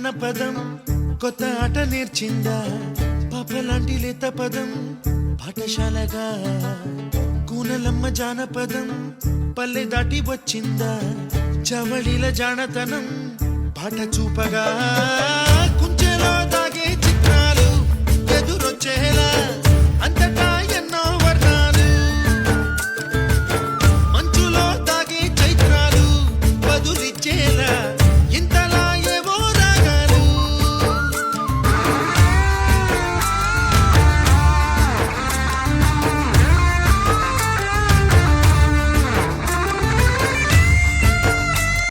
అన్న పదం కొత్త ఆట నేర్చిందా పాపలాంటి లేత పదం పాఠశాలగా కూనలమ్మ జానపదం పల్లె దాటి వచ్చిందా చవళిల జానతనం పాట చూపగా కుంచెలో దాగే చిత్రాలు ఎదురొచ్చేలా